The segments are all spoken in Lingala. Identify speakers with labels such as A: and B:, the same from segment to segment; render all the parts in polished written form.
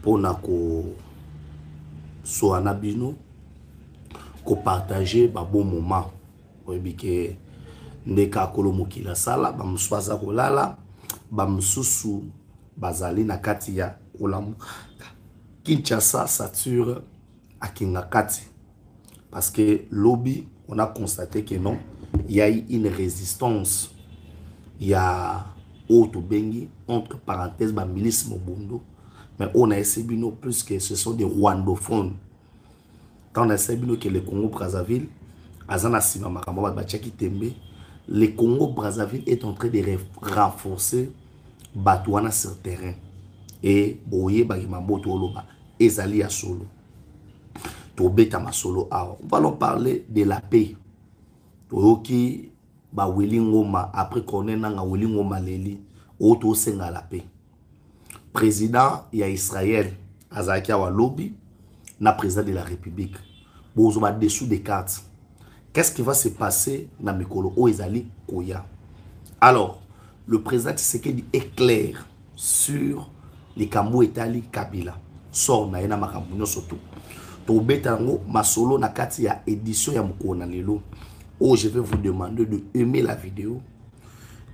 A: pour ko so anabino ko partager ba bon moment oyebi ke ndeka kolo mokila sala ba mswaza kolala ba msusu bazali na kati ya olamu Kinshasa sature à Kingakati parce que lobby on a constaté que non il y a eu une résistance il y a auto bengi entre parenthèses ba milice mobundo mais on a essayé plus que ce sont des rwandophones quand on a essayé que le Congo Brazzaville azana sima makambo ba tchaki tembe le Congo Brazzaville est en train de renforcer Batouana sur le terrain et boye bagimambo toloba ezali ya solo tobeta masolo awa on va leur parler de la paix toyoki ba Wilingoma après connaître nga Wilingoma leli auto senga la paix président ya Israël azaki wa lobby na président de la République bozo ba dessous des cartes qu'est-ce qui va se passer na mikolo o ezali koya alors le président Tshisekedi est clair sur les Kambo Etali Kabila sort na ena makambo nyoso to to betango masolo na kati ya édition ya mukona lelo. Oh, je vais vous demander de aimer la vidéo,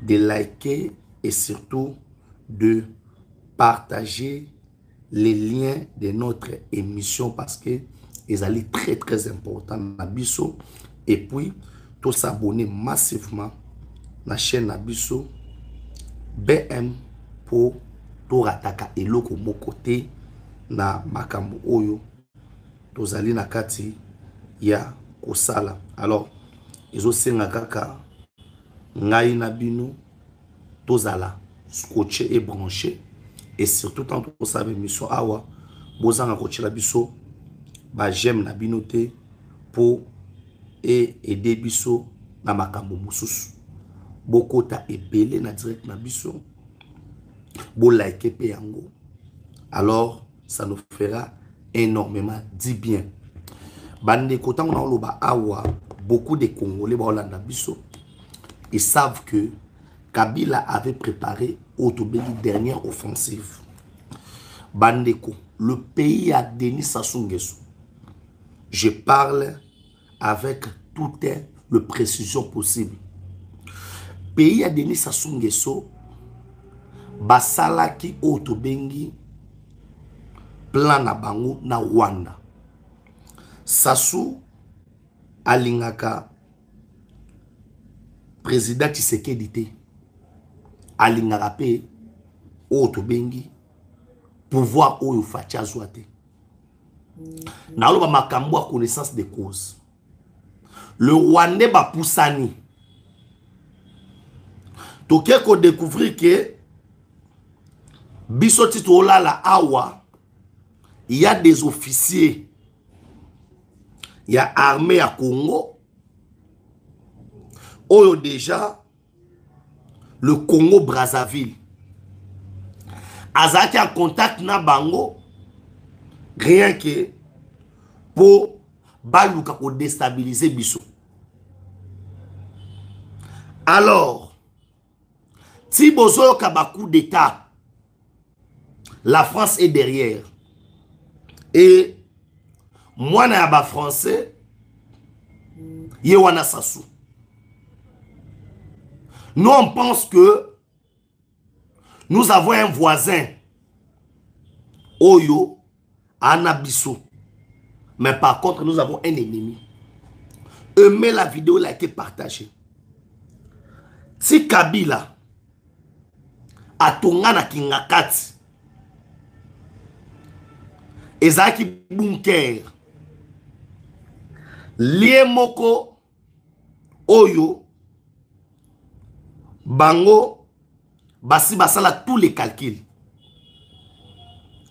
A: de liker et surtout de partager les liens de notre émission parce que ils allaient très important Nabiso et puis tout s'abonner massivement la chaîne Nabiso BM pour tout rataka eloko mo côté na makambo oyo tozali na kati ya kosala. Alors ezo senga kaka ngai na bino tozala scotché et branché et surtout tant que ça émission awa bozanga coacher la biso ba j'aime na bino te pour aider biso na makambo mususu bokota ebele na direct na biso bo like pe yango alors ça nous fera énormément du bien. Bande kotan on a loba awa beaucoup de Congolais ba biso ils savent que Kabila avait préparé Otobeli dernière offensive. Bandeko, le pays a Denis Sassou Nguesso. Je parle avec toute la précision possible. Pays a Denis Sassou Nguesso basalaki Otobengi plan na bango na Rwanda. Sassou alingaka président Tshisekedi te alingaka pe Otobengi pouvoir oyo facha zoate. Na loba makambo a connaissance de cause. Le Rwandais ba poussani. Toke ko découvrir que biso tito la awa il y a des officiers. Il y a armée à Congo. Oyo déjà le Congo Brazzaville. Azaki en contact na bango rien que pour baluka pour déstabiliser biso. Alors si bozo kabakou d'état la France est derrière et moi na ba français yewana Sassou. Nous on pense que nous avons un voisin Oyo Anabiso. Mais par contre nous avons un ennemi. Aimez la vidéo, likez, partagez. Si Kabila atonga na Kingakati ezaki bunker liemoko Oyo bango basi basala tous les calculs.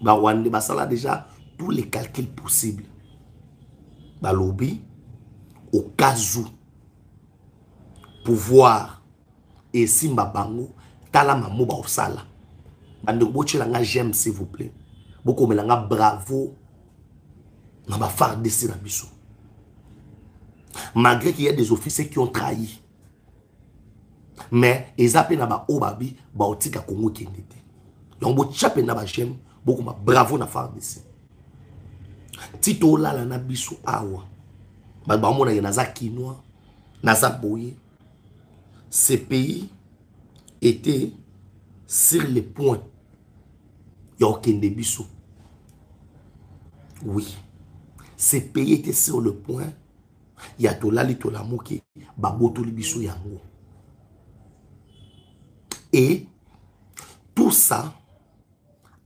A: Ba Rwanda basala déjà tous les calculs possibles. Ba lobby au cas où pouvoir et simba bango tala mamo ba osala. Bande boche la j'aime s'il vous plaît. Boko melanga bravo na ba far desi na biso. Malgré qu'il y a des officiers qui ont trahi. Mais ils appellent na ba obabi ba otika Congo kendete. Donc bo chape na ba j'aime beaucoup bravo na FARDC. Tito la na biso awa. Ba mona ya naza kinois, naza boye. Ces pays étaient sur le point. Il y a aucun biso. Oui. Ces pays étaient sur le point. Il y a tout là, tout là, moké, baboto libiso yango. Et tout ça,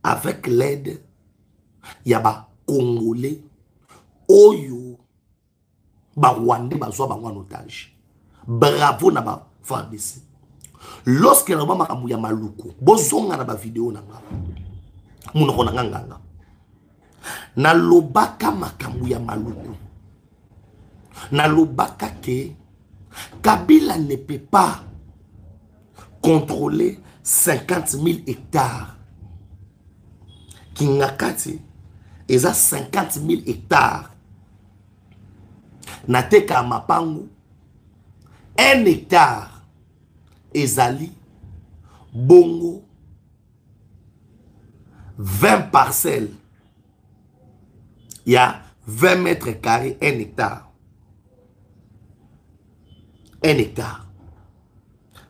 A: avec l'aide, il y a ba Congolais, Oyo, ba Rwandais, ba Zoa, ba en otage. Bravo na ba FARDC. Lorsque la mama kamuya maluku, bozonga na ba vidéo na nga. Munoko na nganga. Na lobaka makamuya maluku. Na lobaka ke Kabila ne peut pas contrôler 50 000 hectares. Kingakati, ils ont 50 000 hectares. Nateka Mapangu, 1 hectare, Ezali, Bongo, 20 parcelles. Il y a 20 mètres carrés, 1 hectare. 1 hectare.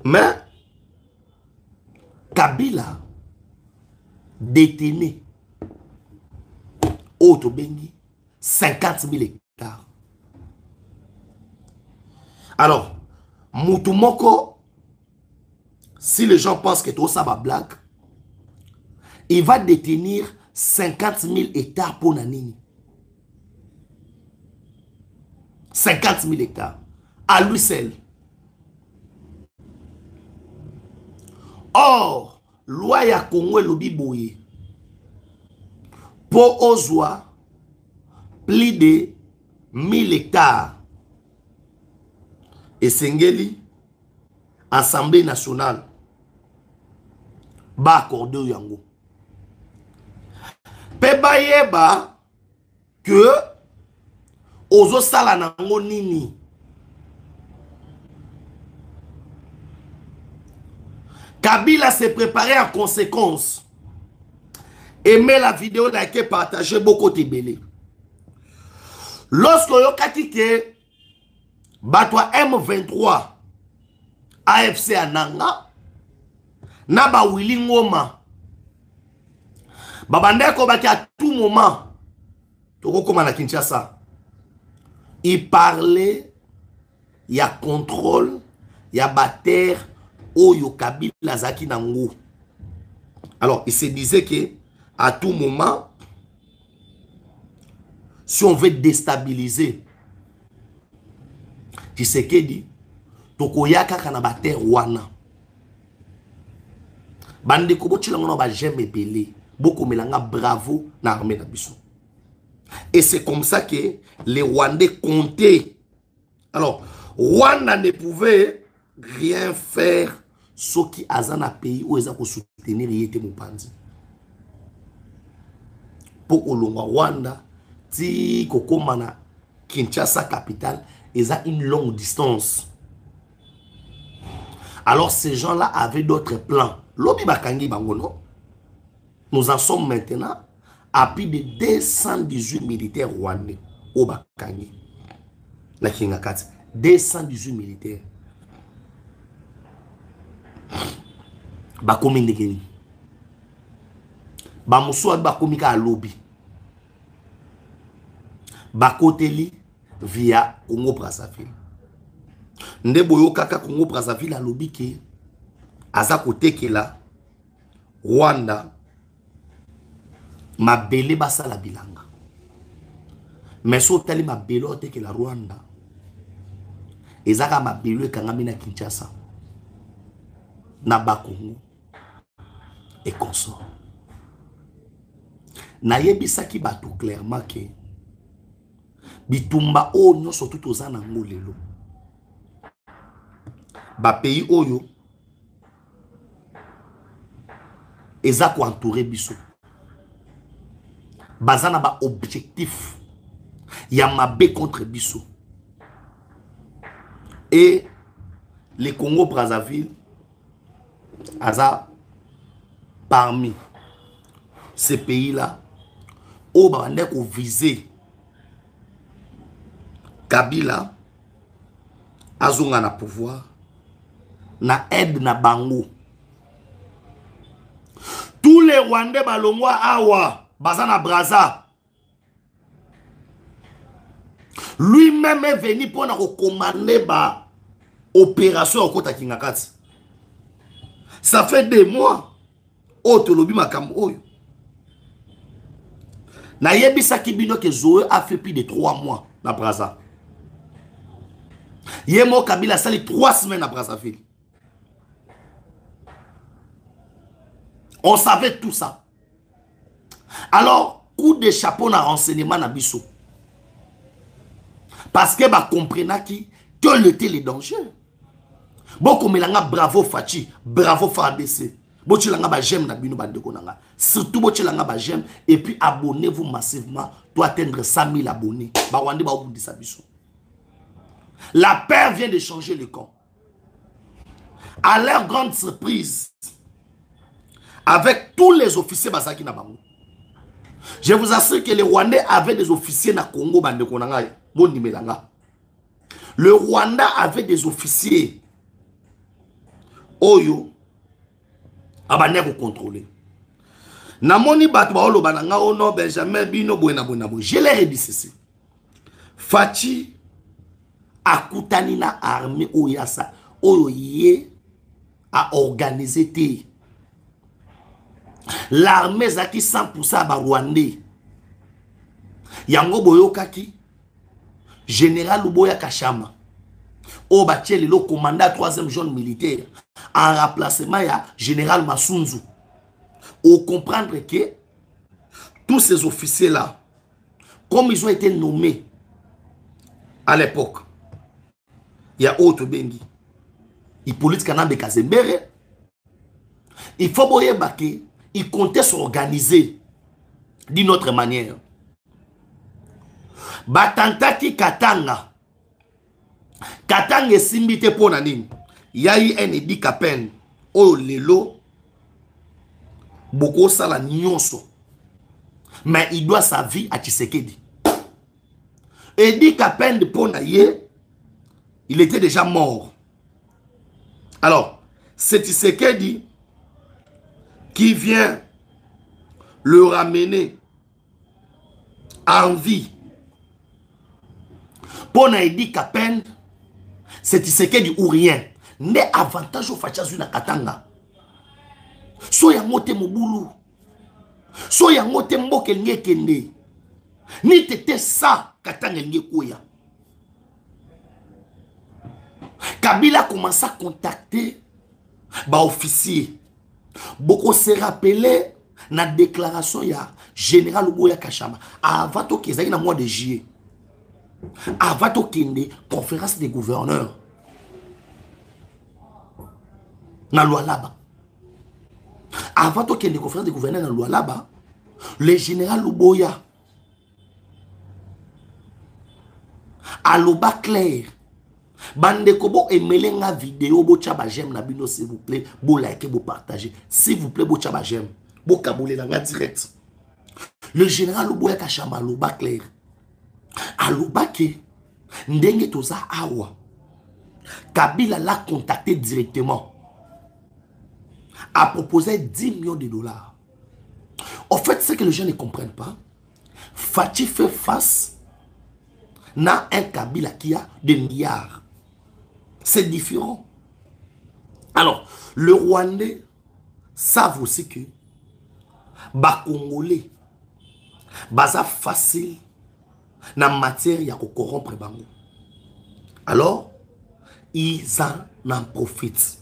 A: Mais, Kabila détenait Otobengi 50 000 hectares. Alors, Moutoumoko, si les gens pensent que tout ça va blague, il va détenir 50 000 hectares pour Nanini. 50 000 hectares. À lui seul. Or, loi ya Congo et lobi boye. Pour Ozwa, plus de 1000 hectares. Et Sengeli, Assemblée nationale, ba accordé yango. Peba yeba que Ozo sala nango nini. Kabila s'est préparé en conséquence. Aimez la vidéo n'a été partagée beaucoup de belé. Lorsque yo katike batwa M23 AFC Ananga na ba Willy Ngoma babandeko baki à tout moment toko koma na Kinshasa. Il parlait, il y a contrôle, il y a terre. Oyo Kabila Zaki Nango. Alors, il se disait que à tout moment, si on veut déstabiliser, tu sais que dit, Tokoyaka Kanabate Wana. Bande Kobo Chilangono ba jamais belé. Beaucoup melanga bravo na armée d'Abissou. Et c'est comme ça que les Rwandais comptaient. Alors, Rwanda ne pouvait rien faire. Ce qui a un pays où ils ont soutenir Yete Mupandi. Pour Olonga Rwanda, ti Kokomana Kinshasa capitale, ils ont une longue distance. Alors ces gens-là avaient d'autres plans. Lobi Bakangi Bangono, nous en sommes maintenant à plus de 218 militaires rwandais au Bakangi. La Kingakati, 218 militaires. Bakomi ndekeni bamusuwa bakomi ka lobby bakoteli via Congo Brazzaville nde boyo kaka Congo Brazzaville a lobby ke aza kotekela Rwanda mabele basala bilanga mais so tali mabele otekela Rwanda ezaka mabele kangami na Kinshasa na Bakongo et consort. Na yebisaki bato clairement que bitumba o nyonso tout ozana ngolelo. Ba pays oyo eza ko entourer biso. Bazana ba objectif ya mabe contre biso. Et le Congo Brazzaville aza parmi ces pays-là, au bandek au visé Kabila, azonga na pouvoir, na aide na bango. Tous les Rwandais balongwa awa, bazana Braza. Lui-même est venu pour commander ba opération au Kota Kingakati. Ça fait des mois. Oh, tolobi makambo oyo. Na yebisa kibino ke Zoé a fait plus de 3 mois na Braza. Yemo Kabila sali 3 semaines à Brazzaville. On savait tout ça. Alors, coup de chapeau na renseignement na biso. Parce que bah comprenant qui quel était les dangers. Beaucoup melanga bravo Fachi, bravo FARDC. Bochilanga ba j'aime na bino bande konanga. Surtout bochilanga ba j'aime et puis abonnez-vous massivement pour atteindre 100 000 abonnés. Ba wande ba au bout de sa biso. La paix vient de changer le camp. À leur grande surprise, avec tous les officiers Bazaki Nabango. Je vous assure que les Rwandais avaient des officiers na Congo bande konanga. Le Rwanda avait des officiers Oyo abane ko contrôler. Namoni batu ba oloba nanga ono Benjamin Bino Bwena Bwena. Je l'ai dit ceci. Fachi akutani na armée oyasa oyo ye a organisé te. L'armée zaki 100% ba Rwandais. Yango boyokaki Général Luboya Kashama au bâti le commandant 3e zone militaire en remplacement ya Général Masunzu. Au comprendre que tous ces officiers là, comme ils ont été nommés à l'époque, il y a autre Bengi, il politique Kanambe Kazembere, il faut boyer baké, ils comptaient s'organiser d'une autre manière. Batantaki Katanga. Katanga simbite pona nini. Yayi en Edi Kapen. O lelo. Boko sala nyonso. Mais il doit sa vie à Tshisekedi. Edi Kapen de pona ye. Il était déjà mort. Alors, c'est Tshisekedi qui vient le ramener en vie. Pour Edi Kapen, c'est Tshisekedi ou rien. Ne avantage au Fachazu na Katanga. So ya mote mobulu. So ya mote mboke nge kende. Ni tete sa Katanga nge koya. Kabila commence à contacter ba officier. Beaucoup se rappelé na déclaration ya Général Luboya Kashama. Avant to kezaki na mois de juillet. Avant to kende conférence des gouverneurs. Na Lualaba. Avant to kende conférence des gouverneurs na Lualaba, le général Luboya aloba clair. Bande kobo emelenga vidéo bo tchaba j'aime na bino s'il vous plaît, bo like bo partager. S'il vous plaît bo tchaba j'aime. Bo kabole na direct. Le général Luboya Kashama aloba clair. Aloba ke ndenge toza awa. Kabila l'a contacté directement. A proposé 10 millions de dollars. En fait, ce que les gens ne comprennent pas, Fachi fait face à un Kabila qui a des milliards. C'est différent. Alors, le Rwandais savent aussi que les Congolais, c'est facile dans matière ya corrompre bango. Alors, ils en profitent.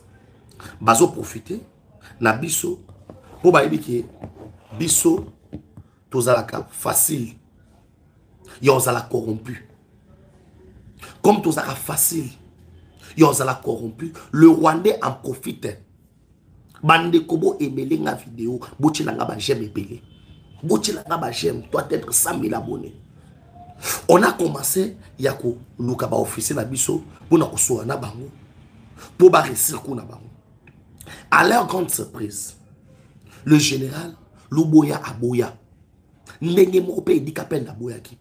A: Bazo profiter na biso pour ba que biso tozalaka facile. Yo zala corrompu. Comme tozalaka facile. Yo zala corrompu. Le Rwandais en profite. Bande kobo emelenga vidéo, botilanga ba j'aime epelé. Botilanga ba j'aime, doit être 100 000 abonnés. On a commencé yako luka ba officier na biso pour na kosoa na bango. Pour ba réussir ko na bango. À leur grande surprise, le général luboya aboya ndenge moko pe edika pe na boya ki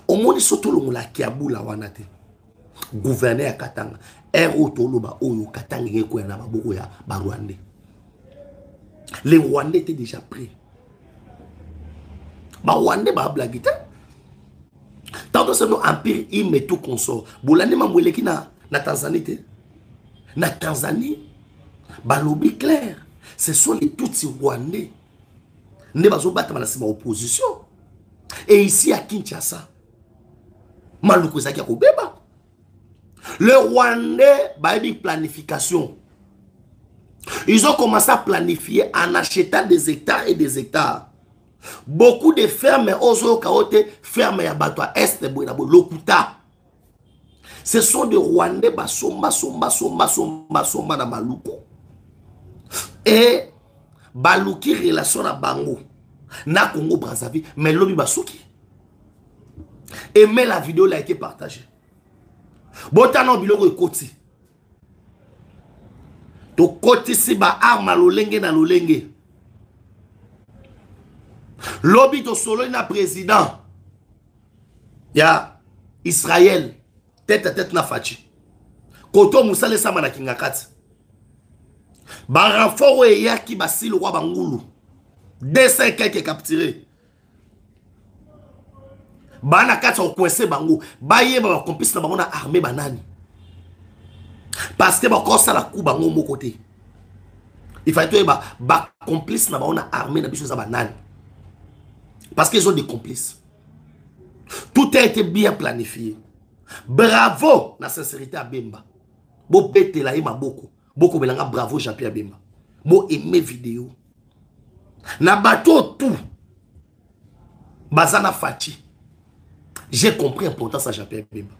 A: omoni soto longola ki abula wana te gouverneur ya Katanga ero toloba oyo Katanga ngeko na maboko ya ba Rwandais. Les Rwandais étaient déjà prêts. Ba Rwandais ba blague te. Tantôt c'est notre empire il met tout consort. Bolande mamweleki na Tanzanie te. Na Tanzanie ba lobby clair. Ce sont les Tutsis Rwandais. Ne bazo battre na sima opposition. Et ici à Kinshasa Maluku zaki ya kobeba. Le Rwandais ba une planification. Ils ont commencé à planifier en achetant des hectares et des hectares. Beaucoup de fermes ozo kaote fermes ya bato à est de Lokuta. Ce sont des Rwandais basomba na Maluku. Et baluki relation na bango na Congo Brazzaville mais lobi basuki. Aimez la vidéo, là été partagée. Botano biloko ekoti. To koti si ba arma lolenge na lolenge. Lobby to solo na président. Ya Israël tête à tête na fachi. Koto musale sama na kingakati. Ba renfort e ya ki basi le roi bangulu. 200 quelques capturés. Bana kati au coincé bango. Baye ba complice na bango na armée banani. Parce que ba kosa la coup bango mo côté. Il fallait que ba complice na bango na armée na biso za banani. Parce qu'ils ont des complices. Tout a été bien planifié. Bravo la sincérité à Bemba. Bo bete la ima boko. Boko belanga bravo Jean-Pierre Bemba. Bo aimé vidéo. Na bateau tout. Bazana Fati. J'ai compris l'importance à Jean-Pierre Bemba.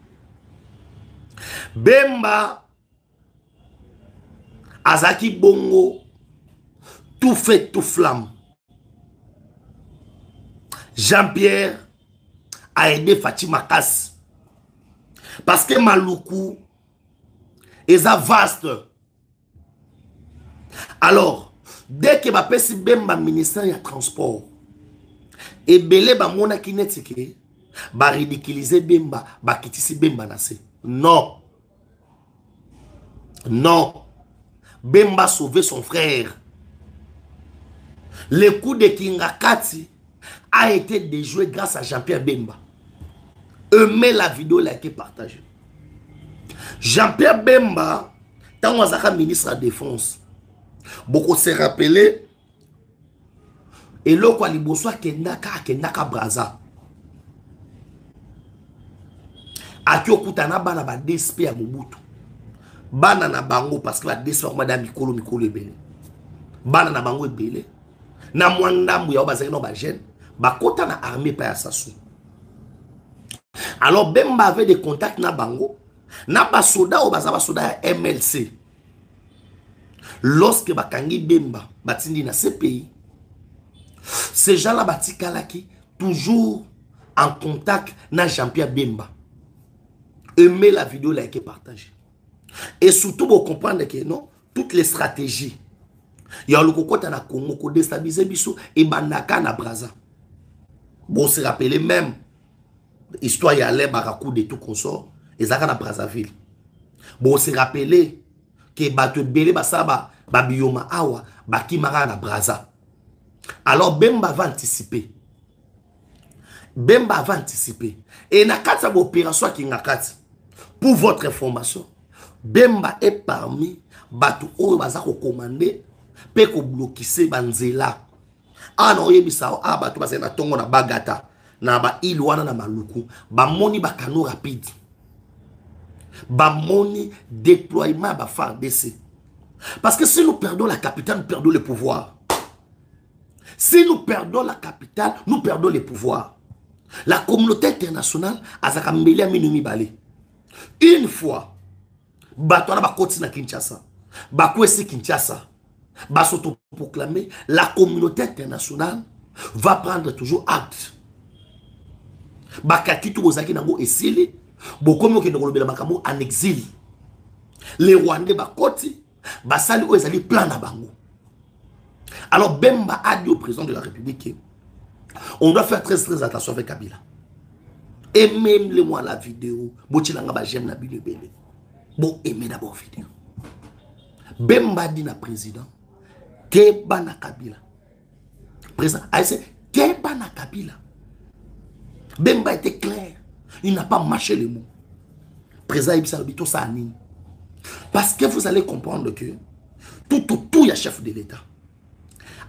A: Bemba Azaki Bongo tout fait tout flamme. Jean-Pierre a aidé Fatima Kass. Parce que Maluku est vaste. Alors, dès que ma si Bemba ministère de transport, et belé ba mona kinetike, ba ridiculiser Bemba, ba kitisi Bemba nase. Non. Non. Bemba sauvé son frère. Le coup de Kingakati a été déjoué grâce à Jean-Pierre Bemba. Aimez la vidéo, likez, partagez. Jean-Pierre Bemba, tant que ministre de la Défense, beaucoup se rappelé, et là, quand il bosse à Kendaka Braza, à Kyokutana, bana ba DSP à Mobutu, bana na bango parce que la DSP madame Mikolo ebele, bana na bango ebele, na mwanda mouya bazaki no ba jeune. Bakota na armée pa ya Sassou. Alors Bemba avait des contacts na bango na ba soda o bazaba soda ya MLC. Lorsque bakangi Bemba batindi na ce pays, ces gens là batikalaki toujours en contact na Jean-Pierre Bemba. Aimez la vidéo, likez, partagez. Et surtout vous comprendre que non, toutes les stratégies. Il y a le kokota na Congo ko déstabiliser biso et bandaka na Braza. Bon, se rappeler même histoire y allait barakou de tout consort et ça na Brazzaville. Bon, se rappeler que bato belé basaba babioma awa bakimara na Braza. Alors Bemba va anticiper. Bemba va anticiper. Et na kati opération qui ngakati. Pour votre information, Bemba est parmi bato oyo bazako commander pe ko bloquer banzela. Ah non, yebisa ah bato basé na tongo na Bagata na ba ilwana na Maluku ba moni ba kano rapide. Ba moni déploiement ba FARDC. Parce que si nous perdons la capitale, nous perdons le pouvoir. Si nous perdons la capitale, nous perdons le pouvoir. La communauté internationale a zakambeli a minumi balé. Une fois bato na ba koti na Kinshasa, ba kwesi Kinshasa, ba s'auto-proclamer, la communauté internationale va prendre toujours acte. Ba kakitu ozaki nango esili, bokomi okende kolobela makambo en exil. Les Rwandais ba koti, ba sali o ezali plan na bango. Alors Bemba a dit au président de la République on doit faire très très attention avec Kabila. Et même le moi la vidéo, j'aime la vidéo. Bon, aimez d'abord la vidéo. Bemba dit na président, Keba na Kabila. Président, Keba na Kabila. Bemba était clair. Il n'a pas mâché les mots. Président Ibsa Obito ça anime. Parce que vous allez comprendre que tout il y a chef de l'État.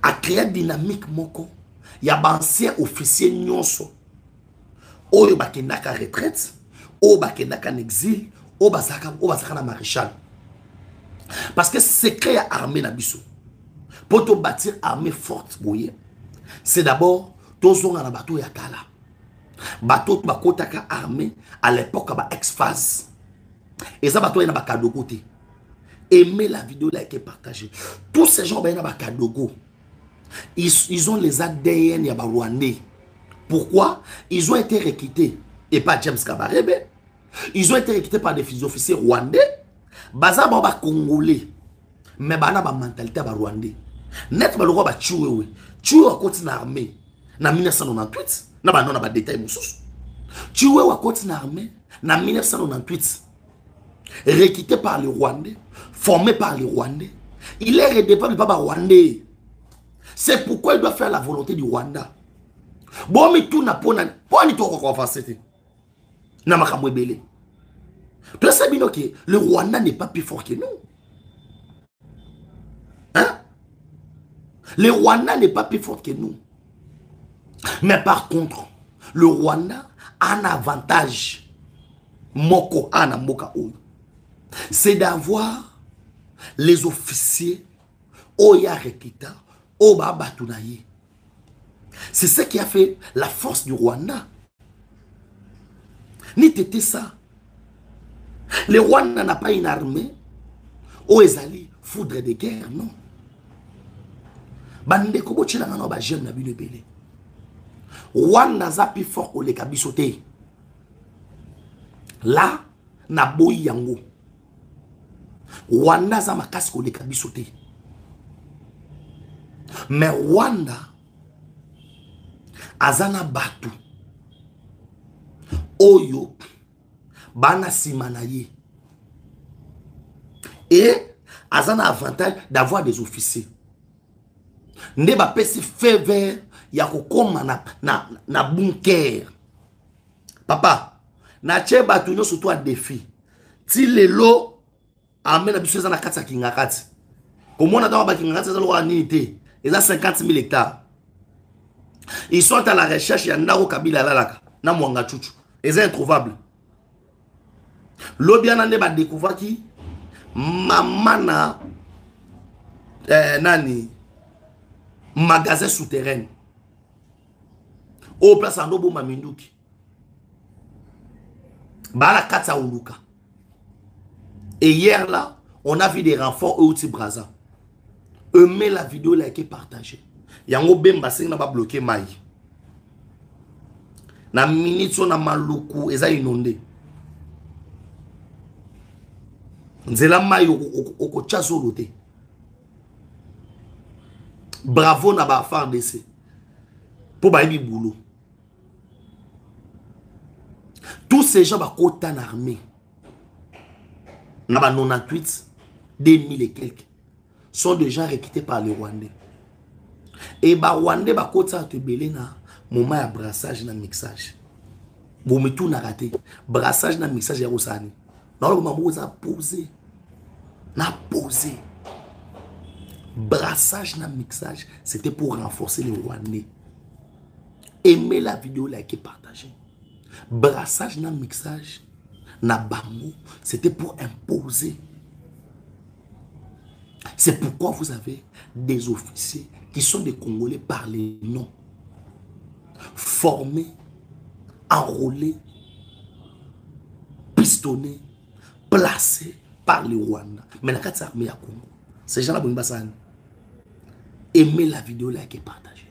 A: A créé une dynamique moko. Il y a un ancien officier nyonso. Oyo bakendaka retraite, oyo bakendaka en exil, oyo basaka na maréchal. Parce que secret à armée na biso. Pour te bâtir armée forte, c'est d'abord tozonga na bateau ya kala. Bateau bakotaka armée à l'époque ba ex-phase. Et ça bateau na ba kadogo te. Aimez la vidéo, likez, partagez. Tous ces gens na ba kadogo. Ils ont les ADN ya ba Rwandais. Pourquoi? Ils ont été recrutés, et pas James Kabarebe, ils ont été recrutés par des officiers rwandais, baza ba congolais, mais bana ba mentalité ba rwandais. Net ba le roi ba tué a continué l'armée, na 1998, na ba non na ba détail moussous. Tué a continué l'armée, na 1998, recruté par les Rwandais, formé par les Rwandais. Il est redevenu par les Rwandais. C'est pourquoi il doit faire la volonté du Rwanda. Bon, mais tout n'a pas de na makambo ebele. Toi, ça veut dire que le Rwanda n'est pas plus fort que nous. Hein? Le Rwanda n'est pas plus fort que nous. Mais par contre, le Rwanda a un avantage. Moko ana moka oyo. C'est d'avoir les officiers Oya Rekita, Oba Batunaye. C'est ce qui a fait la force du Rwanda. Ni tété ça. Le Rwanda n'a pas une armée. O ezali foudre de guerre, non. Bande kobo chila ngano ba jeune na bino belé. Rwanda za plus fort au le kabisote. Là na boyi yango. Rwanda za makasi ko le kabisote. Mais Rwanda azana batu oyo bana simanaye et azana avantage d'avoir des officiers nde ba pesi fait vert ya kokoma na bunker papa na che batu nyo surtout à défi ti lelo amena biso za na kati ya kingakati komona dawa ba kingakati za lo nini te eza 50 000 hectares. Ils sont à la recherche, il y a Naro Kabila Lalaka, na Mwanga Chuchu. Ils sont introuvables. L'Obiana ne va découvrir qui Mamana Nani magasin souterrain. Au place en Obo Maminduki. Bala Katsa Uluka. Et hier là, on a vu des renforts au Braza. Eux met la vidéo là qui est partagée. Yango Bemba sing na ba bloquer mai. Na minute so na maluku eza inondé. Nzela mai oko chaso loté. Bravo na ba faire d'essai. Pour ba yebi boulot. Tous ces gens ba kota en armée. Na ba 98 2000 et quelques sont déjà recrutés par les Rwandais. Et ba Rwandais ba kota te belé na moment ya brassage na mixage. Bon mais tout n'a raté. Brassage na mixage ya rosani. Non le moment où ça posé. Na posé. Brassage na mixage, c'était pour renforcer les Rwandais. Aimez la vidéo, likez, partagez. Brassage na mixage na bango, c'était pour imposer. C'est pourquoi vous avez des officiers qui sont des Congolais par les noms, formés, enrôlés, pistonnés, placés par les Rwandais. Mais la carte armée à Congo, ces gens-là, aimez la vidéo, likez, partagez.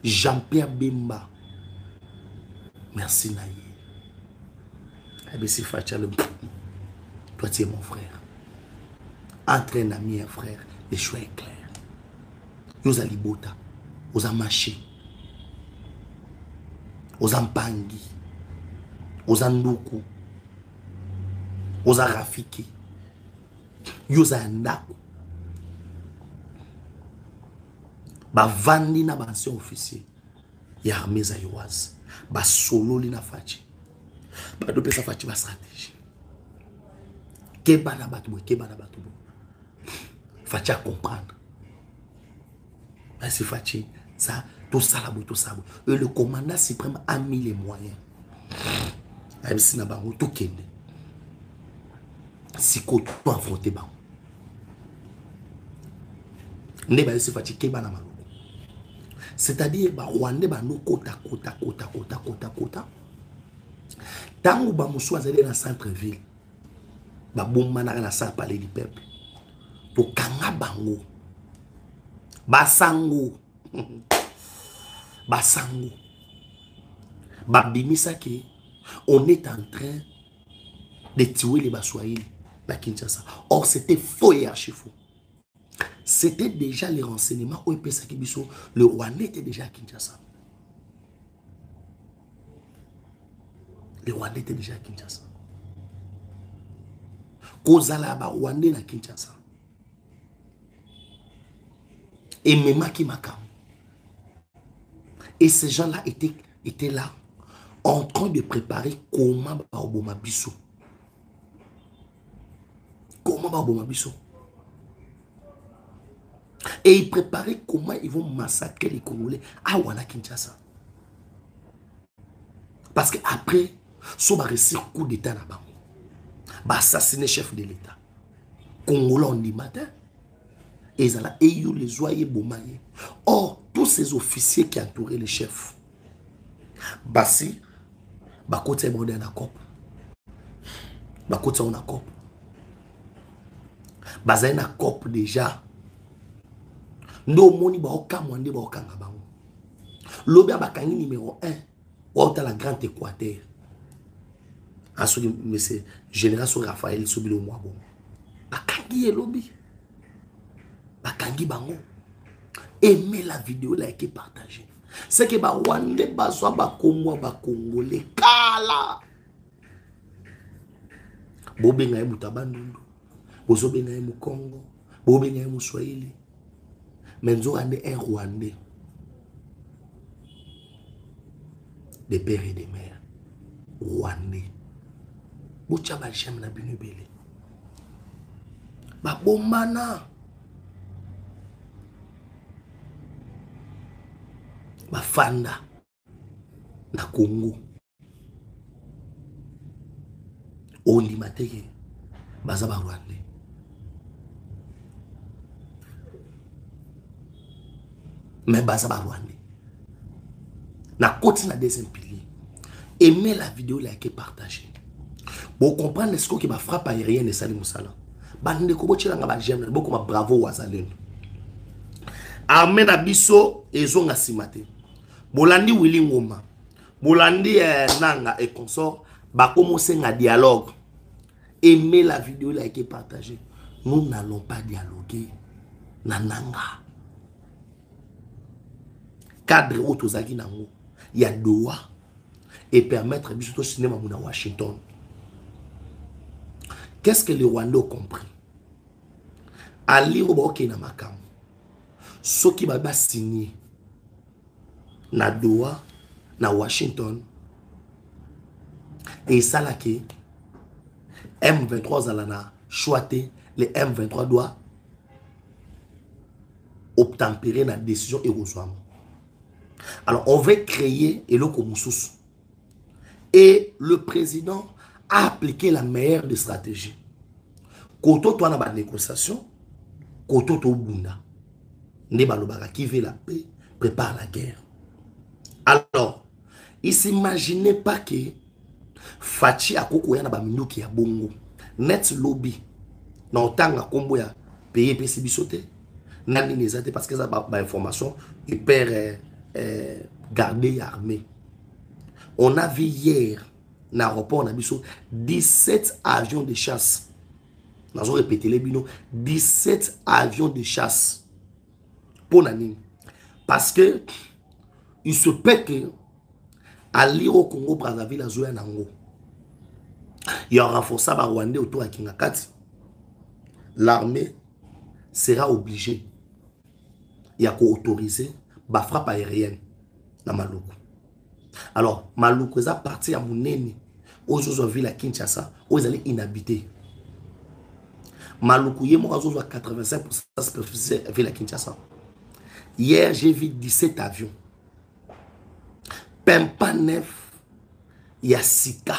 A: Jean-Pierre Bemba, merci Naïe. Toi tu es mon frère. Entre un ami et un frère, le choix est clair. Yoza libota, oza maché, oza mpangi, oza nduku, oza rafiki, yoza ndako. Bavandi na ancien officier ya armée zayoise, ba sololi na fachi. Ba do pesa fachi ba stratégie. Keba na bato, keba na bato. Fachi à comprendre. C'est Fachi, ça, tout ça, tout ça. Et le commandant suprême a mis les moyens. Même si n'a pas tout kende. Si ko tout affronter ba. Ne ba c'est Fachi keba na malo. C'est-à-dire ba Rwanda ba no kota. Tango ba musu azali na centre-ville. Ba bomba na salle palais du peuple. To kanga bango. Basango. Basango. Babimisa ki on est en train de tuer les Baswahili à Kinshasa. Or, c'était faux et archi faux. C'était déjà les renseignements au EPSA Kibiso. Le Rwandais était déjà à Kinshasa. Le Rwandais était déjà à Kinshasa. Kozala ba Rwandais na Kinshasa. Et Memaki Makam. Et ces gens-là étaient là, en train de préparer comment Baoboma Bissou. Comment Baoboma Bissou. Et ils préparaient comment ils vont massacrer les Congolais à Wana Kinshasa. Parce qu'après, ils va réussir un coup d'État là-bas. Ils assassiner le chef de l'État. Congolais on dit matin. Et ils les oyer bomaye. Or, tous ces officiers qui entouraient le chef, Bassi, Bakote est en accord. Bakote est en accord. Bazaï na accord déjà. No moni ba okamwande ba okanga bango. Lobi abakangi numéro 1. Ou la grande Équateur. Ensuite, monsieur général Raphaël Sobilo Mwabo. Bakangi et lobby. Bakangi bango. Aimez la vidéo, likez, partagez. C'est que ba Rwanda bazwa ba Congo ba Congolais kala. Bobenga e mutabandundu. Bozobenga e mu Congo. Bobenga e mu Swahili. Menzo ande un Rwandais. Des pères et des mères. Rwandais. Bocha ba jam na binu bele. Ba bombana. Bafanda na Congo oli mateke baza ba Rwandais mais baza ba Rwandais na côté na deuxième pilier. Aimez la vidéo, likez, partagez. Pour comprendre ce qui va frapper aérienne et Salim Moussala. Bande ko bochela nga ba j'aime beaucoup ma bravo wazalendo. Armée na biso ezonga simate. Bolandi Willy Ngoma, Bolandi Nanga et consort, va commencer un dialogue. Aimez la vidéo, likez, partagez. Nous n'allons pas dialoguer. Nananga. Cadre autozaki nango. Il y a Doha. Et permettre de cinéma à Washington. Qu'est-ce que les Rwandais ont compris? Ali Roboke na makam. Ce qui va signer na Doha, na Washington, et ça là qui M23 alana choité, les M23 doit obtempérer la décision et alors on veut créer et le Komoussous. Et le président a appliqué la meilleure des stratégies. Koto to na ba négociation, koto to bunda. Ne balobaka qui veut la paix prépare la guerre. Alors, il ne s'imaginait pas que Fachi a koko ya na ba minuki ya bongo. Net lobby. Na otanga kombo ya payer PCB sauté. Nani nezate parce que ça ba information hyper gardée armée. On a vu hier dans l'aéroport, on a vu 17 avions de chasse. Nous avons répété les binos. 17 avions de chasse Pour nani. Parce que il se peut que à lire au Congo Brazzaville à Zoya Nango. Il y a un renforçant par Rwandais autour de Kingakati. L'armée sera obligée. Il y a qu'autoriser la frappe aérienne dans Maluku. Alors, Maluku est parti à Mouneni, aux autres villes à Kinshasa, où ils allaient inhabiter. Maluku est mort à 85% de superficie de la ville à Kinshasa. Hier, j'ai vu 17 avions. Pempa 9, il y a Sika.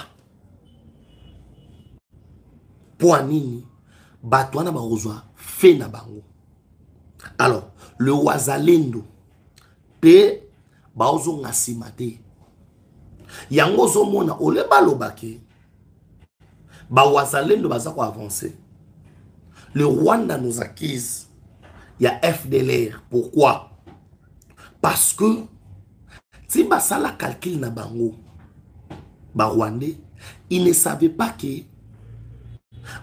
A: Poanini, Batouana Barozwa, fait na bango. Alors, le Wazalendo, pe, baozo ngasimate. Yango zo mona, ole balobake, ba Wazalendo bazako avancer. Le Rwanda nous accuse. Il y a FDLR. Pourquoi? Parce que si basala calcul na bango, ba Rwandais, ils ne savaient pas que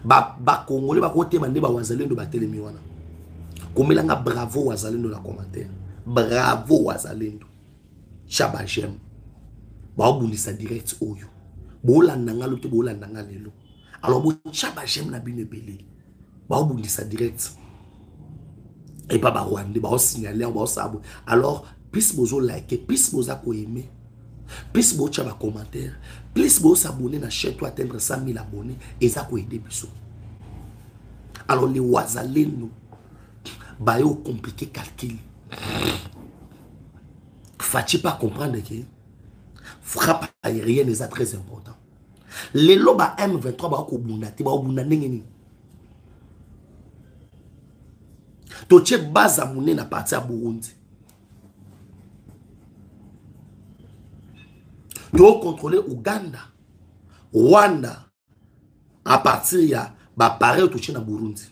A: ba Congolais ba côté mandé ba Wazalendo ba telemiwana. Komelanga bravo Wazalendo la commentaire. Bravo Wazalendo. Chaba jem. Ba obulisa direct oyo. Bo landanga lo te bo landanga lelo. Alors bo chaba jem na bine belé. Ba obulisa direct. Et pas ba Rwandais ba signaler ba sabo. Alors plus bozo like, plus bozo ko aimer. Plus bozo chaba commentaire. Plus bozo s'abonner na chaîne to atteindre 100 000 abonnés et ça ko aider biso. Alors les Wazalendo bah yo compliqué calcul. Faut-il pas comprendre que frappe aérienne est très important. Les loba M23 ba ko bunda ti ba bunda ndengeni. To che base amune na parti à Burundi. To contrôler Ouganda, Rwanda à partir ya ba pareil to che na Burundi.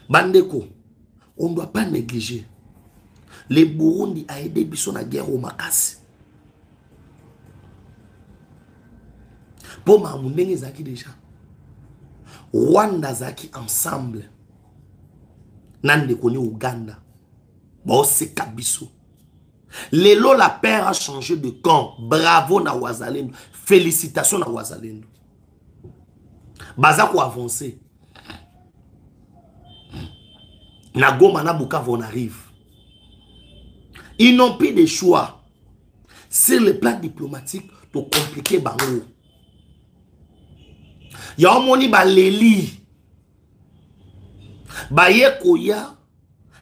A: Bandeko, on ne doit pas négliger. Le Burundi a aidé biso na guerre au Makasi. Pour ma mounenge zaki déjà. Rwanda zaki ensemble. Nande koni Ouganda. Bon c'est kabiso. Lelo la paix a changé de camp. Bravo na Wazalendo. Félicitations na Wazalendo. Bazako avancé. Na Goma na Bukavu on arrive. Ils n'ont plus de choix. Sur le plan diplomatique, pour compliquer bango. Ya omoni ba leli. Ba yekoya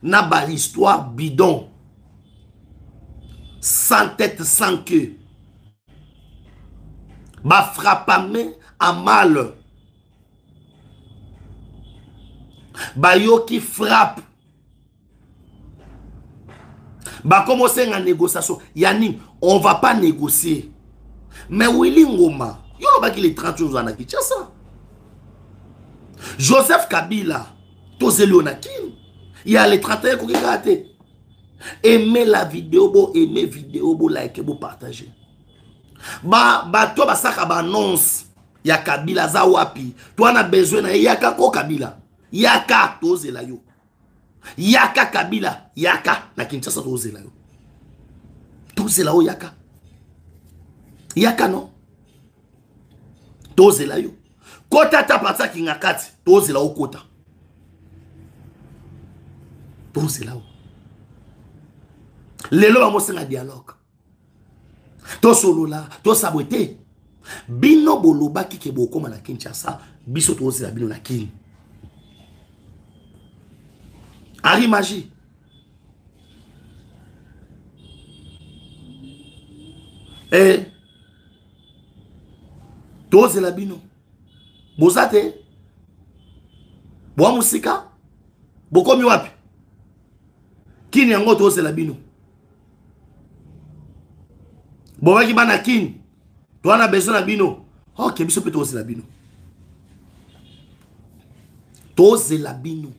A: na ba histoire bidon. Sans tête, sans queue. Ba frappame à mal. Ba yo qui frappe. Bah commencer une négociation. Yannim, on va pas négocier. Mais Willy Ngoma, il y a les 30 jours à Kinshasa. Joseph Kabila, Tozé Leonakin, il y a les 31 qui ont raté. Aimez la vidéo, aimez la vidéo, likez, partagez. Bah toi, bah ça, bah annonce. Il y a Kabila, Zawapi. Toi, on a besoin de Yaka ko Kabila. Yaka, Tozé la yo. Yaka Kabila, Yaka, na Kinshasa tozela yo. Tozela yo Yaka. Yaka non. Tozela yo. Kota ta patsa kingakati, tozela yo kota. Tozela yo. Lelo ba mosenga dialogue. To solo la, to sabote. Bino boloba ki boko na Kinshasa, biso tozela bino na kin. Ari magie. Eh. Toze la bino. Bozate. Boa musika. Boko mi wapi. Kini yango toze la bino. Boa ki bana kini. Toana besoin la bino. Ok, biso pe toze la bino. Toze la bino.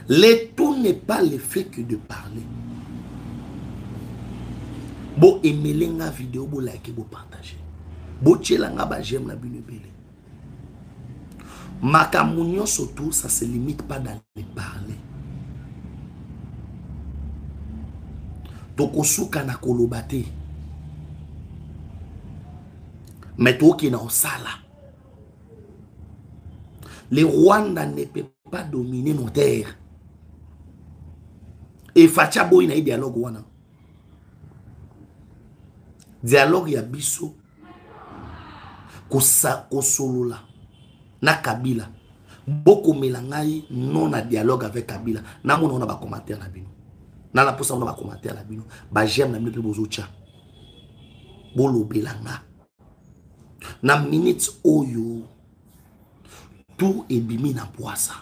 A: Le tout n'est pas le fait que de parler. Bo aimer la vidéo, bo like, bo partager. Bo tchelanga ba j'aime la bine belle. Makamounion surtout, ça se limite pas dans les parler. tokosuka na koloba te mais toki na osala. Le Rwanda ne peut pas dominer nos terres. Et Facha boy na dialogue wana. Dialogue ya biso kosolola na Kabila. Boko melangai non na dialogue avec Kabila. Na mona on a ba commentaire na bino. Na la posa on a ba commentaire na bino. Ba j'aime na mine pe bozo cha. Bolo belanga. Na minutes oyo tout est bimi na poisa.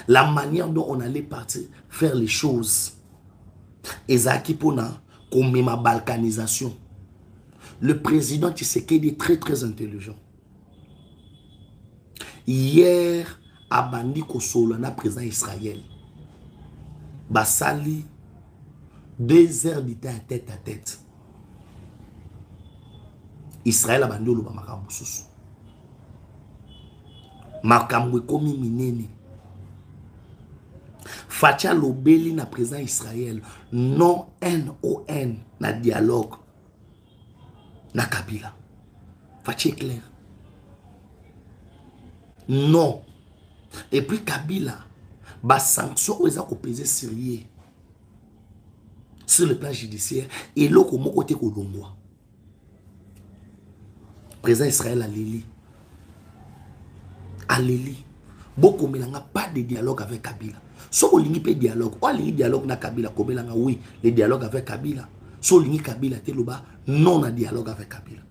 A: La manière dont on allait partir faire les choses. Ezaki pona comme ma balkanisation. Le président Tshisekedi est très très intelligent. Hier, à Bandi Kosolo, na président Israël. Basali 2 heures d'état tête à tête. Israël a bandi oloba makambo susu. Makambo komi minene. Facha lobeli na président Israël non NON na dialogue na Kabila. Facha clair. Non. Et puis Kabila ba sanction oza ko peser sérieux sur le plan judiciaire et loko moko te ko longwa. Président Israël a Lili. A Lili. Beaucoup melanga pas de dialogue avec Kabila. So olingi pe dialogue. O lingi dialogue na Kabila ko melanga oui, le dialogue avec Kabila. So lingi Kabila te loba non na dialogue avec Kabila.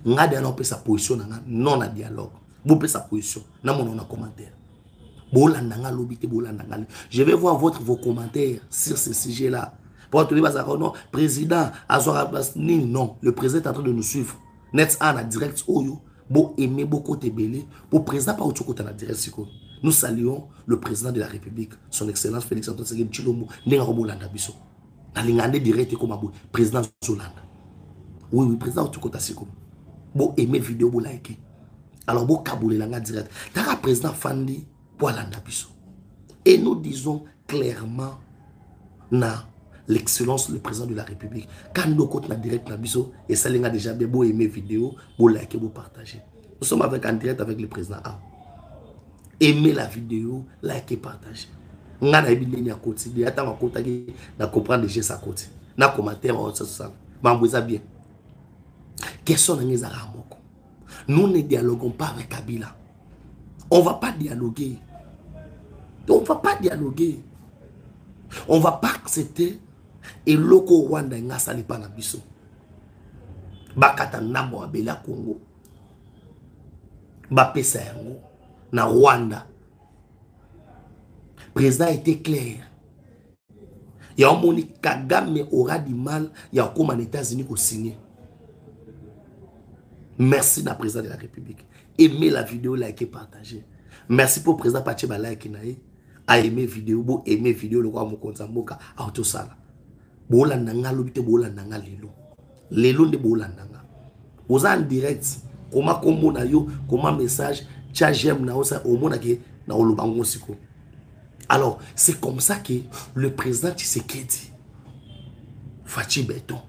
A: Ngade na pe sa position na non na dialogue. Bo pe sa position na mon na commentaire. Bolandanga lobité bolandanga. Je vais voir vos commentaires sur ce sujet là. Pour tous les bazar non, président Azora non, le président est en train de nous suivre. Net en direct oyo. Bon aimer beaucoup te belé pour président pas autre côté na direct. Nous saluons le président de la République, son excellence Félix Antoine Tshisekedi Tshilombo, nenga Rolanda biso. Na lingande direct comme abou président Zolanda. Oui, président autre côté siko. Bon aimer vidéo bo like. Alors bon kaboulé langa direct. Tara président Fandi pour landa biso. Et nous disons clairement na l'excellence le président de la République. Quand nous côté na direct na biso et ça linga déjà beau aimer vidéo, beau like, beau partager. Nous sommes avec en direct avec le président A. Aimez la vidéo, like et partager. Ngana ebineni à côté, de attendre à côté na comprendre déjà sa côté. Na commentaire on ça. M'embouza bien. Question na ngeza ramoko. Nous ne dialoguons pas avec Kabila. On va pas dialoguer. On va pas dialoguer. On va pas accepter et loko Rwanda nga sali pa na biso. Bakata nabo abela Congo. Ba pesa yango na Rwanda. Président était clair. Il y a un moni Kagame aura du mal, il y a comme en États-Unis qu'on signe. Merci na président de la République. Aimez la vidéo, likez, partagez. Merci pour le président Pacheba like nae. A aimé vidéo, bo aimé vidéo le roi mokonza mboka auto sala. Bola nanga lobite bola nanga lelo. Lelo nde bola nanga. Oza en direct, comment kombo na yo, comment message, tcha j'aime na osa au mona ke na olobango siko. Alors, c'est comme ça que le président Tshisekedi Fachi Beton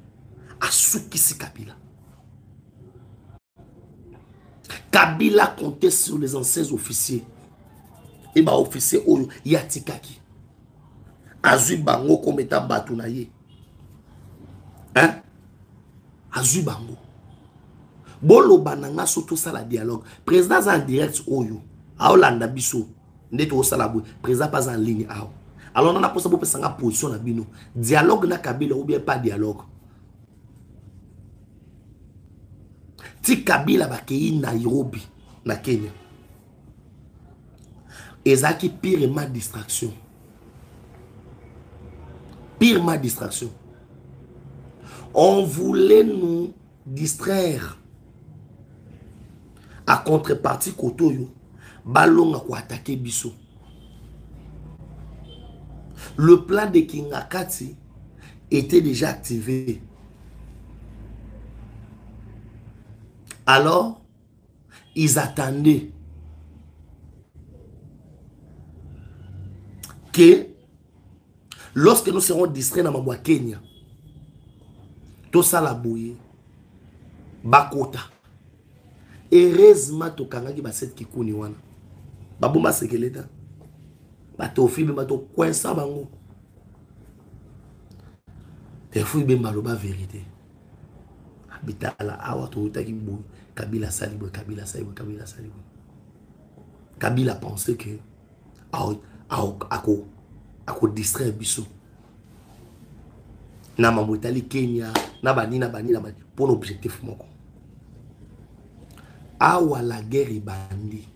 A: a soukisi Kabila. Kabila comptait sur les anciens officiers. Et bah officier oyo yatikaki. Azui bango comme étant batunaye. Hein? Azui bango. Bolo bananga surtout ça la dialogue. Président en direct oyo. Aolanda biso. Ndete o salabou. Président pas en ligne ao. Alors on a posé pour sanga position na bino. Dialogue na Kabila ou bien pas dialogue. Ti Kabila bakei Nairobi na Kenya. Ezaki pirement distraction. Pirement distraction. On voulait nous distraire. À contrepartie kotoyo, balonga ko attaquer biso. Le plan de Kingakati était déjà activé. Alors, ils attendaient que Lorsque nous serons distraits dans ma Kenya, tout ça la bouille, bakota. Heureusement, to kangaki ba set kikuni wana. Babuma sekeleta. Bato filme bato coinça bango. Te fui be maloba vérité. Habita la awa to utaki mbu Kabila salibo, Kabila salibo, Kabila salibo. Kabila pensait que ako distraire biso. Na mamotali Kenya, na bani pour l'objectif moko. Awa la guerre ibandi.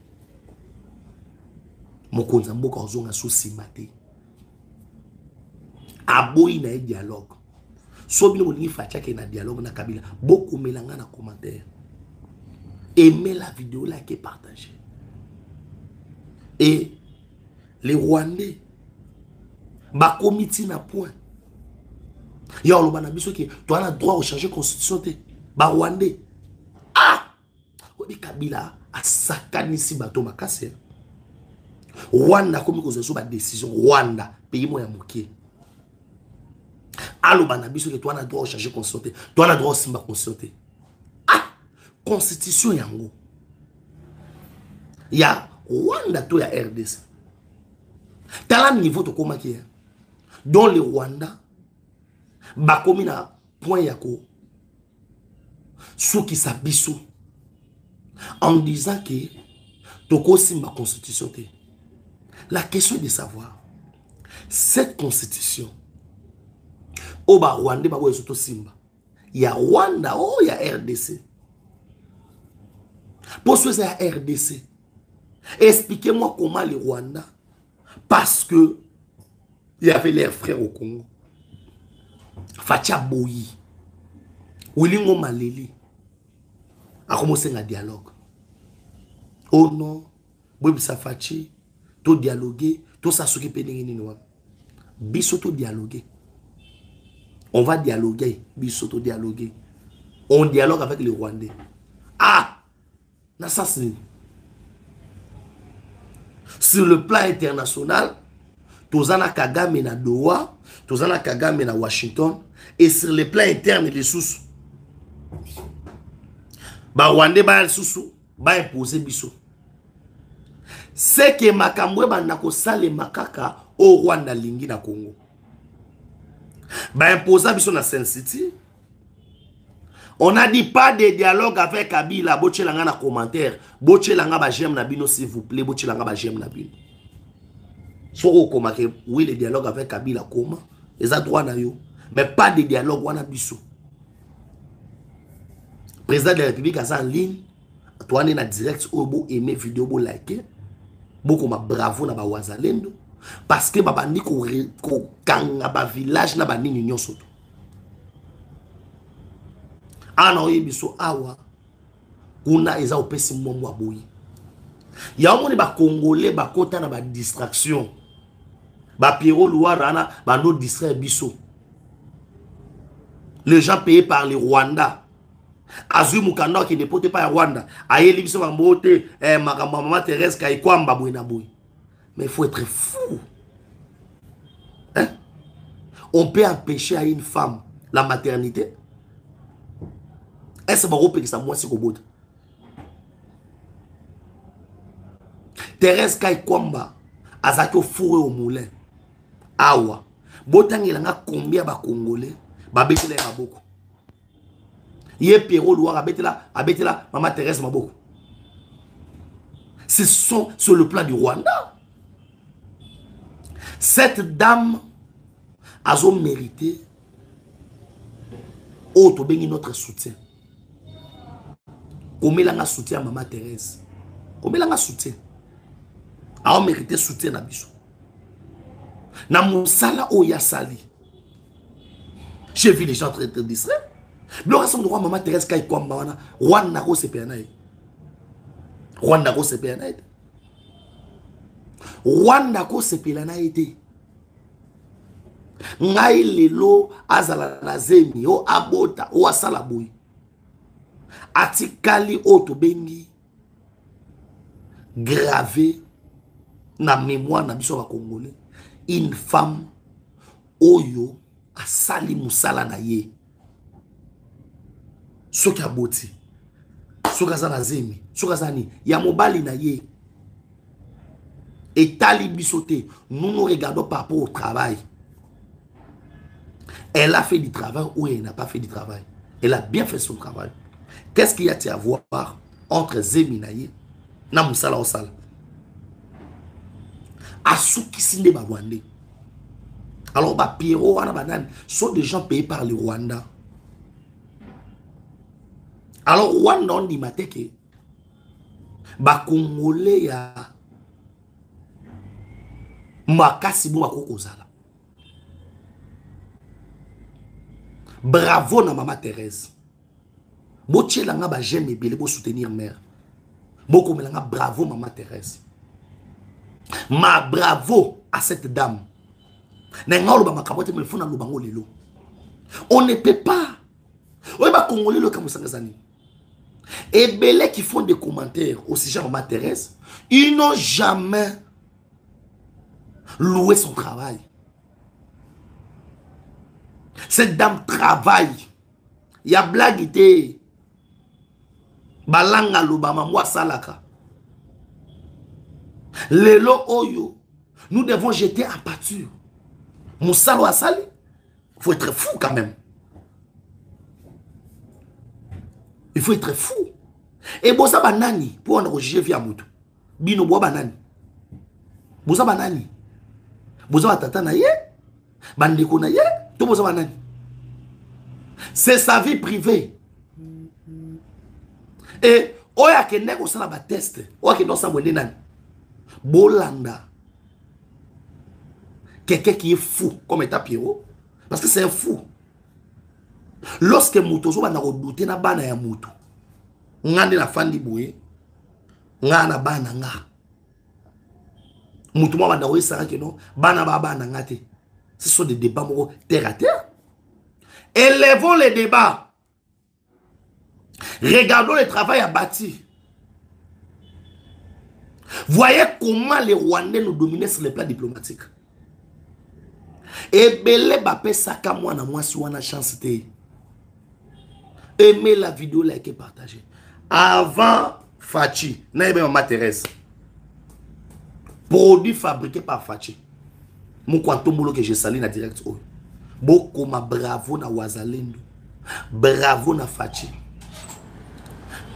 A: Mokonza mboka ozonga souci maté. Aboyi na dialogue. So bino molingi facha ke na dialogue na Kabila. Beaucoup melanga na commentaire. Aimez la vidéo, likez, partagez. Et les Rwandais, ba comité na point. Ya lo bana biso ki tu as le droit de changer constitution te. Ba Rwandais. Ah! Odi Kabila a sakanisi bato makase. Rwanda comme ko zo ba décision Rwanda pays mo ya moké. Alo bana biso ki tu as le droit de changer constitution te. Tu as le droit de simba constitution te. Constitution yango. Ya Rwanda to ya RDC. Tala niveau to koma ki. Dans le Rwanda ba komi na point yako souki sa biso en disant que toko simba constitution te. La question est de savoir cette constitution au ba Rwanda ba boyeso simba. Ya Rwanda oh ya RDC. Pour ce c'est la RDC. Expliquez-moi comment les Rwandais, parce que il y avait leurs frères au Congo. Fatia Boyi, Wilingo Maleli, a commencé un dialogue. Oh non, Bouibsa Fachi, tout dialoguer, tout ça s'occuper de nous. Biso tout dialoguer. On va dialoguer, biso tout dialoguer. On dialogue avec les Rwandais. Ah! L'assassin. Sur le plan international, Tozana Kagame na Doha, Tozana Kagame na Washington, et sur le plan interne les sous. Ba Rwanda ba sous ba imposer biso. C'est que Makambwe banda ko sale makaka au Rwanda lingi na Congo. Ba imposer biso na Saint City. On n'a dit pas de dialogue avec Kabila. Boche langa na commentaire. Boche langa ba j'aime na bino s'il vous plaît. Boche langa ba j'aime na bino. Soro komake oui le dialogue avec Kabila comment? Les a droit na yo. Mais pas de dialogue wana biso. Président de la République a ça en ligne. Toi on est na direct ou bo aimer vidéo bo liker. Beaucoup ma bravo na ba wazalendo parce que baba ndi ko kanga ba village na ba nini nyonso. Ana oyebiso awa kuna eza opesi momo aboyi ya omoni ba congolais ba kota na ba distraction ba Pierrot Louara na ba no distraire biso les gens payés par les Rwandais azui mukanda qui ne pote pas à Rwanda ayeli biso ba mbote makambo mama Thérèse Kaikwamba boy na boy mais il faut être fou hein? On peut empêcher à une femme la maternité. Est-ce que ça moi c'est au bout? Thérèse Kaikwamba azaki fourré au moulin. Awa. Botangi langa combien ba congolais ba betela maboko. Yé Pierrot Louara abetela maman Thérèse maboko. Ce sont sur le plan du Rwanda. Cette dame a mérité auto bengi notre soutien. Comme elle a soutien à maman Thérèse. Comme elle a soutien. A mérité soutien na biso. Na monsala oya sali. J'ai vu les gens très distraits. Mais on droit maman Thérèse Kaikwamba wana Rwanda ko CPNA. Rwanda ko CPNA. Rwanda ko CPNA été. Ngai lelo azala na zemi o abota o asala boy. Atikali oto bengi gravé na mémoire na biso ba congolais une femme oyo asali musala na ye soki aboti soki aza na zemi soki aza ni ya mobali na ye etali biso te. Nous nous regardons par rapport au travail. Elle a fait du travail ou elle n'a pas fait du travail. Elle a bien fait son travail. Qu'est-ce qu'il y a à voir entre zemi na ye na musala osala asuki sinde ba Rwandais. Alors ba Pierrot wana banane sont des gens payés par le Rwanda. Alors Rwanda on dit mateke ba Congolais ya makasi bo makoko zala. Bravo na maman Thérèse. Botier langa ba j'aime ebele bo soutenir mère. Boko melanga bravo maman Thérèse. Ma bravo à cette dame. On ne peut pas. On va Congolais le Kamusangazani. Et belé qui font des commentaires au sujet de maman Thérèse, ils n'ont jamais loué son travail. Cette dame travaille. Il y a blaguité. Balanga lubama moi salaka. Lelo oyo. Nous devons jeter en pâture. Moussalo Asali. Il faut être fou quand même. Il faut être fou. Et bosa banani pour enregistrer via moto. Bino boa banani. Bosa banani. Bosa batata na ye. Bandeko na ye. To bosa banani. C'est sa vie privée. Et oya kende ko sala ba test. Oya kende sa mwende nani. Bolanda. Quelqu'un qui est fou, comme état Pierrot, parce que c'est un fou. Lorsque Moutozo va douter na bana ya Moutou, ngande na fandi boué, ngana bana nga. Moutou mwa bana sara que non, bana bana ngate. Ce sont des débats moraux terre à terre. Élevons les débats. Regardons le travail abattu. Voyez comment les Rwandais nous dominaient sur le plan diplomatique. Et belé bapé saka moi na moi si on a chance de aimer la vidéo, liker, partager. Avant Fachi, naïbe maman Thérèse. Produit fabriqué par Fachi. Mon quantum que j'ai sali na direct. Beaucoup ma bravo na Wazalendo. Bravo na Fachi.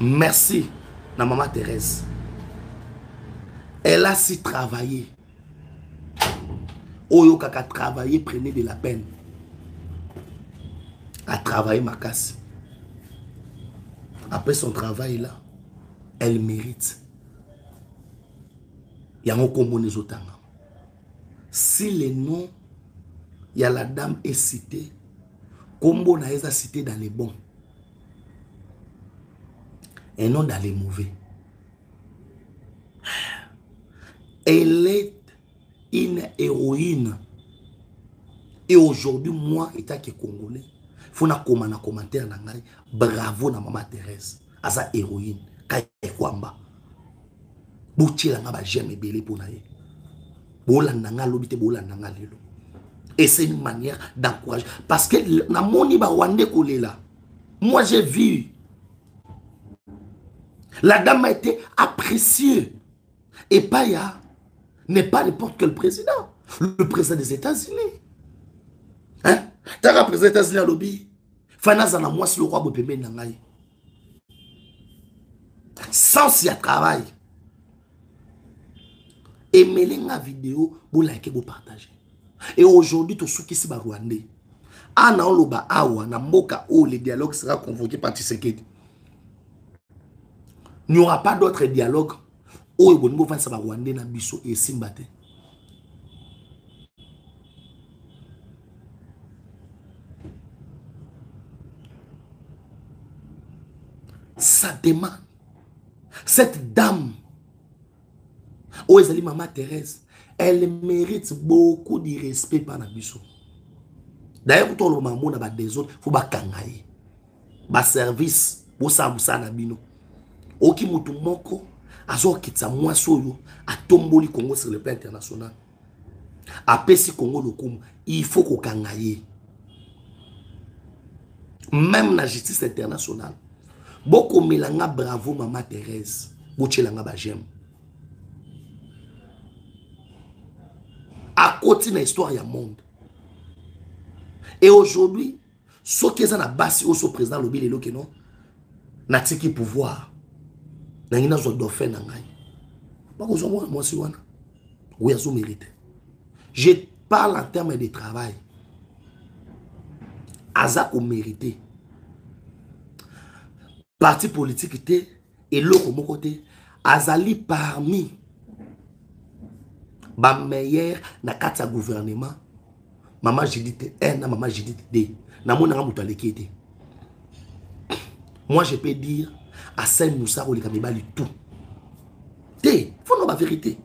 A: Merci na maman Thérèse. Elle a si travaillé. Oyo kaka travailler, prenez de la peine. À travailler ma casse. Après son travail là, elle mérite. Il y a un combo les autres. Si le nom, il y a la dame est cité, combo n'a pas cité dans les bons. Et non dans les mauvais. Elle est une héroïne. Et aujourd'hui, moi, étant que Congolais, il faut que commentaire bravo na maman Thérèse. Asa héroïne. Kaya kwamba. Bouti la ngaba j'aime belé pour naïe. Bola nanga lobite bola nanga lelo. Et c'est une manière d'encourager. Parce que na moni ba wande kolé là. Moi j'ai vu. La dame a été appréciée. Et Paya n'est pas n'importe quel président. Le président des États-Unis. Hein? Tu as le président des États-Unis à lobby. Fanazana moi si le roi Bopembe Nangaï. Sans s'y travail. Aimez la vidéo, vous likez, vous partagez. Et aujourd'hui, tout ce qui est Rwandais. Ana oloba awa na mboka où le dialogue sera convoqué par Tshisekedi. Il n'y aura pas d'autre dialogue. Oh, il y a un Rwandais na biso et Simbate. Ça demande. Cette dame, oh, elle maman Thérèse, elle mérite beaucoup de respect par la biso. D'ailleurs, pour le maman na des autres, faut ba kangaye. Ba service, bo sa na bino. Oki mutu moko azo kitsa moi soyo a tomboli Congo sur le plan international. apesi Congo lokumu, il faut qu'on kangaye. Même la justice internationale. Boko melanga bravo Maman Thérèse. Bochelanga ba j'aime. À côté de l'histoire, il y a monde. Et aujourd'hui, ce qui est dans la base, au président Lobi Lelo que non, n'a tiki pouvoir. N'a rien à faire d'offert n'a rien. Pas que moi si wana. Oui, à son mérite. Je parle en termes de travail. Azak au mérité. Parti politique était et l'autre mon côté. Azali parmi ba meilleur na kata gouvernement. Maman Judith 1 na Maman Judith 2. Na mon nga mutu aleki. Moi je peux dire à Saint Moussa ou les Kamibali tout. Il faut nous la vérité.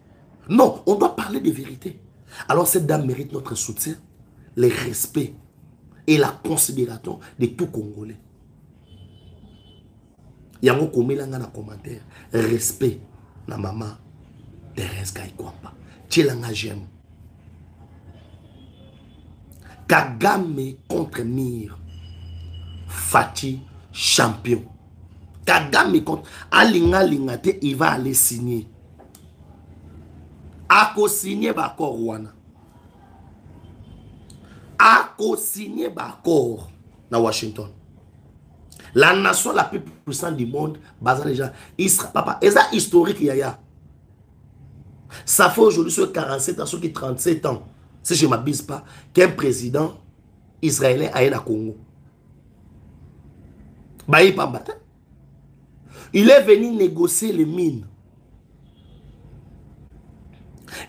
A: Non, on doit parler de vérité. Alors cette dame mérite notre soutien, le respect et la considération de tout Congolais. Il y a un commentaire. Respect na maman Thérèse Kaikwamba. Tchelanga j'aime. Kagame contre Mir. Fati champion. Kagame contre Alinga Lingate, il va aller signer. Ako signer bakor wana. Ako signer bakor na Washington. La nation la plus puissante du monde, basée déjà, papa, et ça historique yaya. Ça fait aujourd'hui sur 47 ans, sur 37 ans, si je ne m'abuse pas, qu'un président israélien aille à Congo. Il est venu négocier les mines.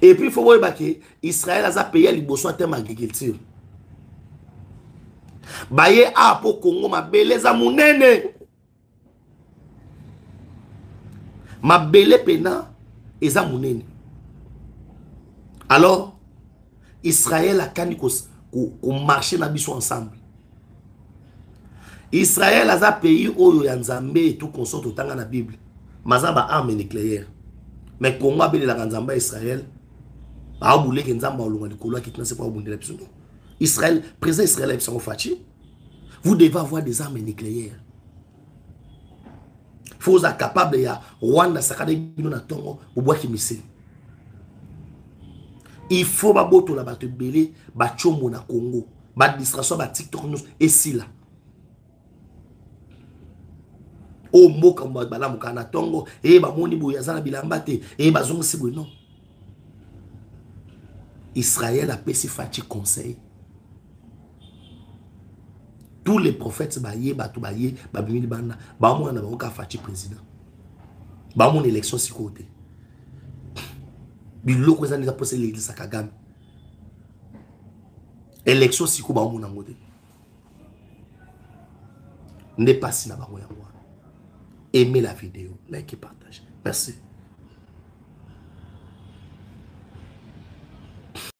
A: Et puis il faut voir que Israël a payé les besoins en termes d'agriculture. Baye a pour Congo ma beleza munene. Ma belle pena eza munene. Alors Israël a kani ko marcher na biso ensemble. Israël a pays oyo ya Nzambe et tout consort autant na Bible. Mazaba arme nucléaire. Mais Congo a belé la Nzamba Israël. A boulé que Nzamba olonga likolo ki tna c'est pas obundela biso. Israël, président Israël vous devez avoir des armes nucléaires. Il faut être capable de Rwanda sakade bino na tongo boboa ki missile. Il faut ba boto la bato belé ba chombo na Congo, ba distraction ba TikTok nous et si là. O mboka ba muka na tongo e ba moni boya zala bilamba te e ba zongo si non. Israël a pesi fati conseil. Tous les prophètes baye batu baye babimili banda ba mo na ba ka fati président. Ba mon élection si côté. Biloko za neza posé l'église à Kagame. Élection si ko ba mo na ngote. N'est pas si na ba mo ya moi. Aimez la vidéo, likez, partagez. Merci.